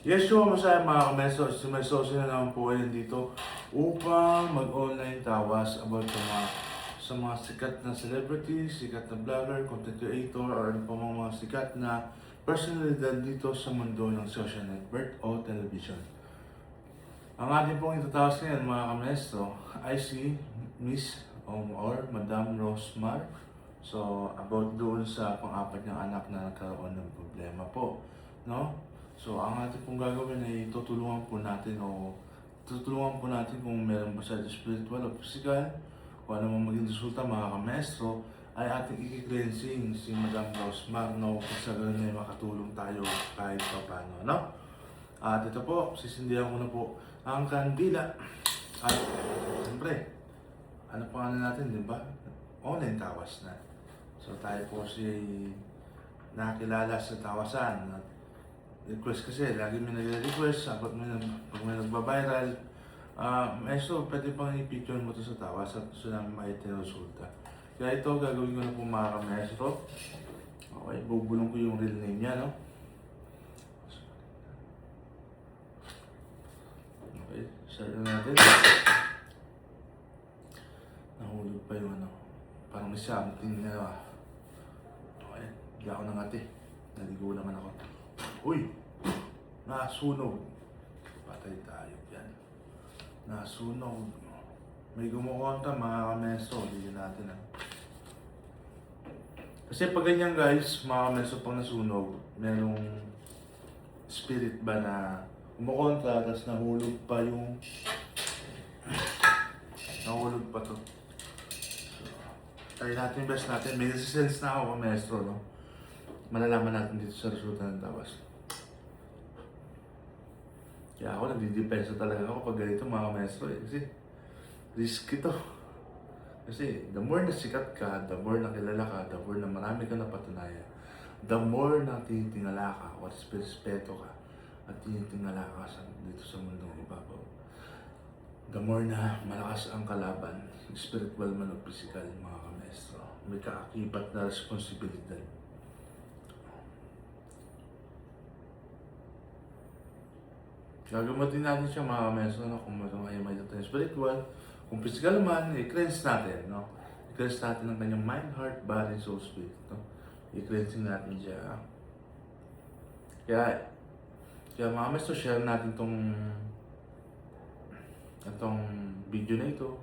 Yes, so masaya mga kameso. May social na naman po kayo dito upang mag-online tawas about sa mga sikat na celebrities, sikat na vlogger, content creator, or ano pa mga sikat na personalidad dito sa mundo ng social network o television. Ang ating pong itatawas ngayon mga kameso ay si Miss or Madam Rosmar. So, about doon sa pang-apat niyang anak na nagkaroon ng problema po. No? So, ang ating pong gagawin ay tutulungan po natin kung meron ba siya spiritual o physical, kung ano mang maging resulta mga kamestro, ay ating i-cleansing si Madam Rosmar, no? Kung sa ganun ay makatulong tayo kahit pa paano, no? At ito po, sisindihan ko na po ang kandila. At, siyempre, ano pangalan natin, di ba? Online tawas na. So, tayo po si nakilala sa tawasan. At request kasi, lagi may nagre-request, pag may nagba-viral, so pwede pang i-picture mo to sa tawas at gusto namin makita yung resulta. Kaya ito, gagawin ko na po mga kamestro. Okay, bubulong ko yung real name niya, no? Okay, start na natin. Nahulog pa yung ano, parang may something na, okay, hindi ako nangati. Naligo naman ako. Uy! Nasunog. Patay tayo dyan. Nasunog. May gumukonta mga kameso. Hindi natin Kasi pag ganyan guys, mga kameso pang nasunog, merong spirit ba na gumukonta, tapos nahulog pa yung nahulog pa to. So, try natin best natin. May nasisense na ako kameso, no? Malalaman natin dito sa resulta ng tawas. Kaya ako nagdidepensa talaga ako pag ganito mga maestro kasi risky to. Kasi the more na sikat ka, the more na kilala ka, the more na marami ka napatunayan, the more na tinitingala ka o respeto ka at tinitingala ka dito sa mundong ibabaw, the more na malakas ang kalaban, spiritual man o physical mga maestro. May kaakibat na responsibilidad. Gagamatin natin siya mga kameso, no? Kung may dating spiritual, kung physical man, i-cleanse natin, no? I-cleanse natin ang kanyang mind, heart, body, soul, spirit, no? I-cleansing natin siya. Kaya mga kameso, share natin itong video na ito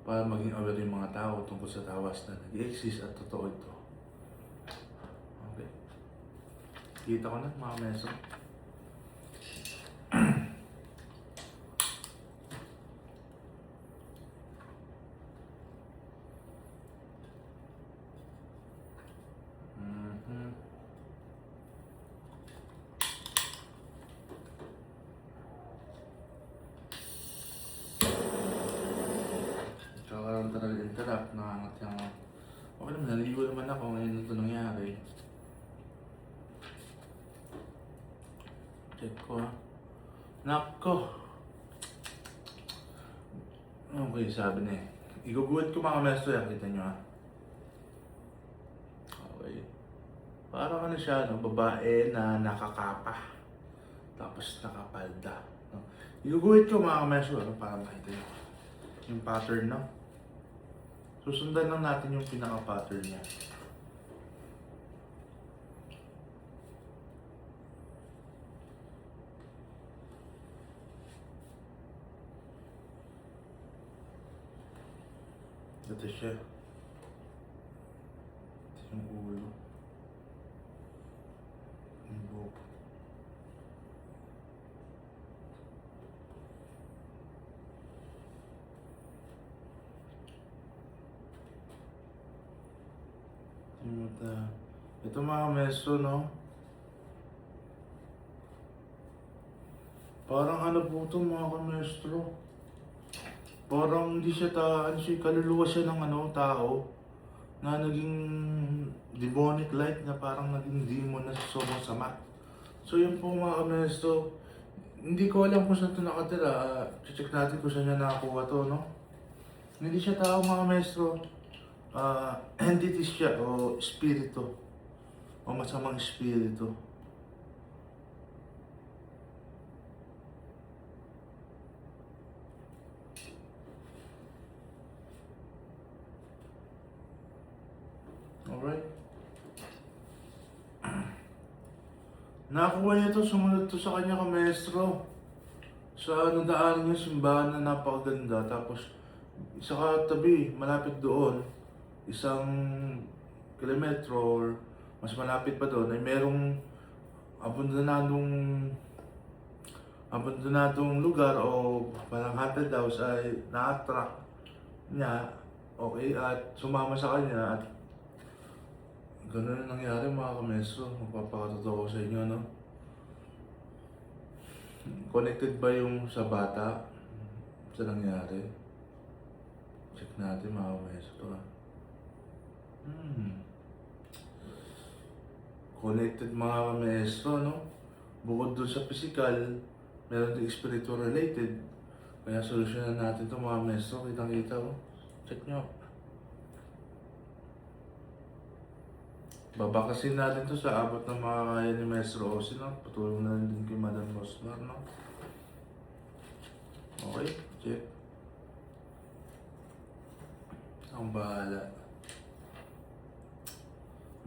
para maging aware yung mga tao tungkol sa tawas na nag-exist at totoo ito. Okay. Kita ko na mga kameso. Kakaroon talaga interrupt, nakangat yung okay naman, naligo naman ako ngayon ito nangyari. Check ko ha. Nako! Okay, sabi na eh. Iguguhit ko mga kamesto yan, kita nyo ha. Okay. Parang ano siya, no? Babae na nakakapa. Tapos nakapalda. No? Iguguhit ko mga kamesto, ano? Para makita nyo. Yung pattern, no? Susundan lang natin yung pinaka-pattern niya. Ito siya. Ito yung ulo. Yung buhok. Ito mga meso, no? Parang ano po ito mga kamestro. Parang hindi siya kaluluwa siya ng tao na naging demonic-like na parang naging demon na sobrang sama. So yun po mga kamestro. Hindi ko alam kung saan ito nakatira. Check natin kung saan niya nakakuha to, no? Hindi siya tao mga kamestro. Entity siya o spirito o masamang spirito. Nakakuha niya to, sumunod to sa kanya maestro. Sa nadaan niya simbahan na napakaganda. Tapos, isa katabi, malapit doon, isang kilometro or mas malapit pa doon, ay merong abandonadong abandonadong lugar o parang haunted house ay na-attract niya, okay, at sumama sa kanya at ganun ang nangyari mga kamestro. Magpapakatotoo ko sa inyo, no? Connected ba yung sa bata sa nangyari? Check natin mga kamestro. Connected mga kamestro, no? Bukod dun sa physical, meron din spiritual related. Kaya solusyonan natin ito mga kamestro. Kitang-kita, oh. Check nyo. Babakasin natin to sa abot ng mga kaya ni Maestro Osi, no? Patulong na rin din kay Madam Rosmar, no? Okay, check. Ang bahala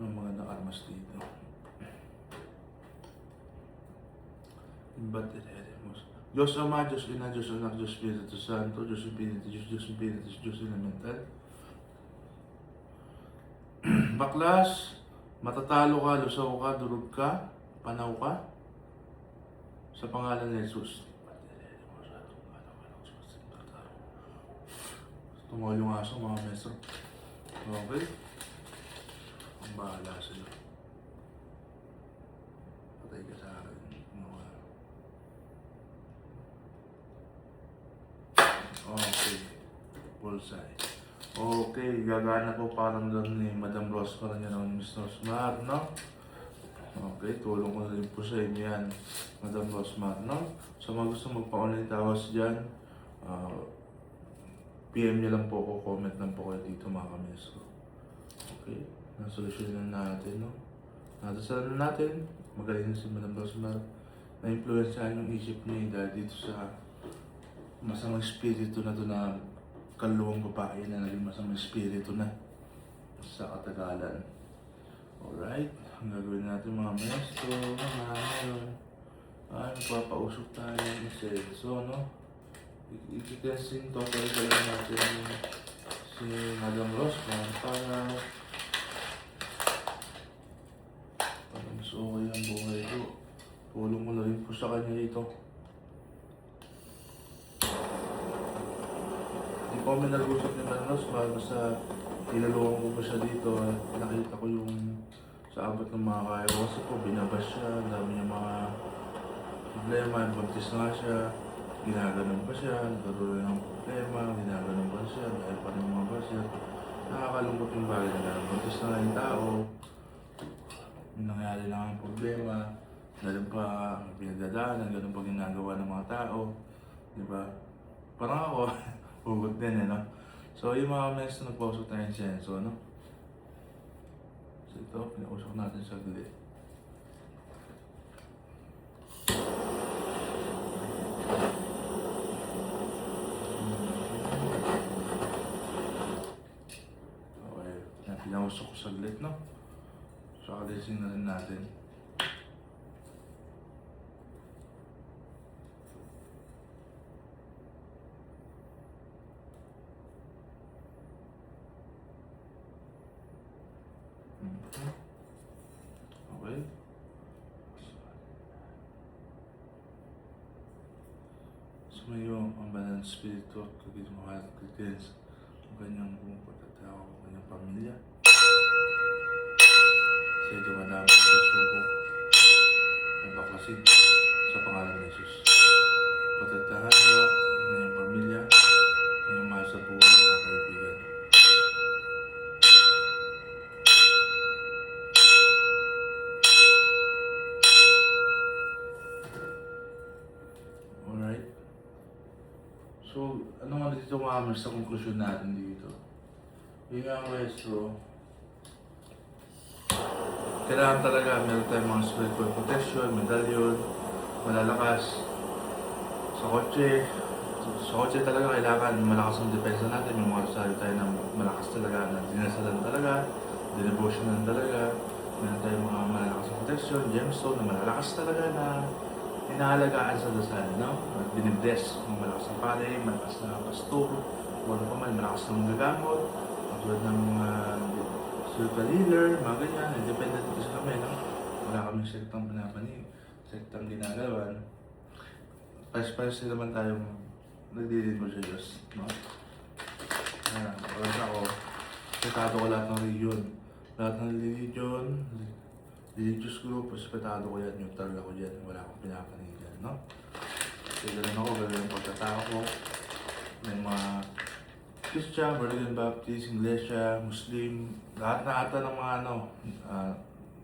ng mga nakarmas dito. Ba't ireremos? Diyos Ama, Diyos Ina, Diyos Anak, Diyos Espiritu Santo, Diyos Espiritu, Diyos Espiritu, Diyos Elemental. Baklas, matatalo ka, lusaw ka, durog ka, panaw ka, sa pangalan ni Jesus. Tungkol yung aso mga maestro. Okay? Ang bahala sila. Patay ka sa akin. Okay. Bullseye. Okay, gagana po parang doon ni Madam Rosmar niya ng Mr. Rosmar, no? Okay, tulong ko na rin po sa inyo yan, Madam Rosmar, no? So, mga gusto magpa-online tawas dyan, PM niyo lang po ako, comment lang po kayo dito mga kamestro. Okay, nasolusyonan natin, no? Natasalan natin, magaling si Madam Rosmar, na-influensyahan yung isip niya dahil dito sa masamang espiritu na ito na kaluwang babae na naging masamang espiritu na sa katagalan. Alright, ang gagawin natin mga maestro, ngayon ay magpapausok tayo ng isenso, no? I-testing totally ka lang natin si Madam Rosmar para mas okay ang buhay ko. Tulong ko na rin po sa kanya ito. Hindi po kami nag-usap ni Madam Rosmar, basta ilalungan ko pa siya dito. Nakita ko yung sa abot ng mga kaya ko kasi po binabas siya, ang dami niya mga problema, buntis na siya, ginaganon pa siya, nagkaroon ng problema, ginaganon pa siya, dahil pa rin mga basya. Nakakalungkot yung bagay na gano'n. Buntis na nga yung tao, may nangyari lang ang problema, ganun pa pinagdadaanan, ganun pa ginagawa ng mga tao, di ba? Parang ako, hugot din no? So yung mga mes na nagpausok tayo ng senso, no? So ito, pinausok natin sa glit. Pinausok ko saglit, no? So, alisin na rin natin. Okay. Sumayo ang banal spirito at kagit mo at kagit ang kanyang buong pagkatao, ang kanyang pamilya. Sa ito madami ang susuko ay baklasin sa pangalan ng Jesus. Protektahan mo ang kanyang pamilya, kanyang mahal sa buhay ng mga kaibigan. Alright? So, ano nga dito mga sa konklusyon natin dito? Yung nga maestro, kailangan talaga meron tayong mga spiritual protection, medallion, malalakas. Sa kotse talaga kailangan malakas ang depensa natin. May mga rosaryo tayo na malakas talaga, na dinasalan talaga, dinebotionan talaga. Meron tayong mga malalakas na protection, gemstone na malalakas talaga na inaalagaan sa dasal, no? At binibless ng malakas na pare, malakas na pastor, kung ano pa man, malakas na magagamot, tulad ng mga spiritual healer, mga ganyan, independent kasi kami, no? Wala kaming sektang pinapanig, sektang ginagawan. Pares-pares din naman tayong nagdilin mo sa Diyos, no? Wala ako, respetado ko lahat ng religion. Lahat ng religious group, respetado ko yan, neutral ako dyan, wala akong pinapanigan, no? Kasi ganun ako, ganun yung pagkatao ko. May mga Christian, Born-again Baptist, Iglesia, Muslim, lahat na ata ng mga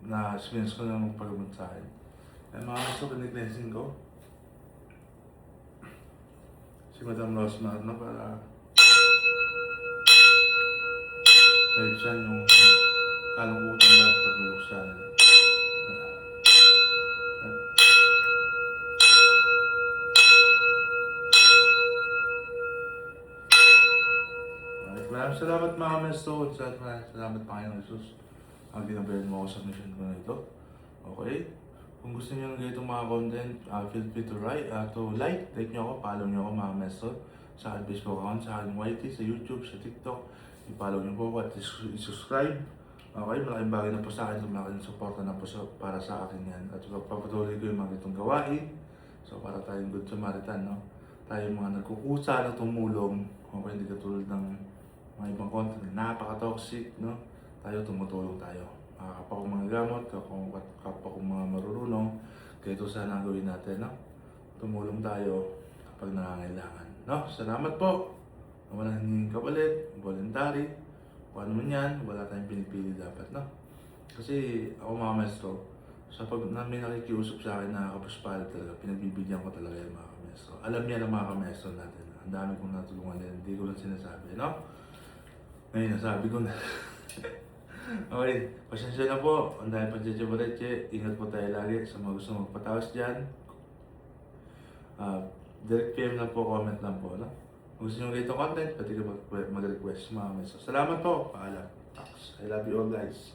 na experience ko na magpagabot sa akin. May mga gusto pinag-blessing ko. Si Madam Rosmar, no, para kahit siya yung kalungkutan lahat pag naluksan nila. Maraming salamat mga mesto. Maraming salamat Panginoon Jesus. Ang ginabayan mo ako sa mission ko na ito. Okay? Kung gusto niyo ng ganitong mga content, feel free to like niyo ako, follow niyo ako mga mesto. Sa aking Facebook account, sa aking YT, sa YouTube, sa TikTok. I-follow niyo po ako at i-subscribe. Okay? Malaking bagay na po sa akin. Malaking suporta na po para sa akin yan. At papatuloy ko yung mga itong gawain. So para tayong good Samaritan, no? Tayo mga nagkukusa na tumulong. Okay? Hindi katulad ng mga ibang content na napaka-toxic, no? Tayo tumutulong tayo. Kapag kong mga gamot, kapag kong mga marurunong, kaya ito sana ang gawin natin, no? Tumulong tayo kapag nangangailangan, no? Salamat po! Walang hinging kapalit, voluntary, kung ano man yan, wala tayong pinipili dapat, no? Kasi ako mga maestro, sa pag may nakikiusap sa akin na kapuspalit talaga, pinagbibigyan ko talaga yung mga kamestro. Alam niya ng mga kamestro natin. Ang dami kong natulungan din, hindi ko lang sinasabi, no? Ngayon, nasabi ko na. Okay, pasensya na po. Ang dahil pancheche-boreche, ingat po tayo lagi sa mga gusto magpatawas dyan. Direct PM lang po, comment lang po, no? Kung gusto nyo ganito content, pwede ka mag-request mga kamestro. Salamat po, paalam. I love you all guys.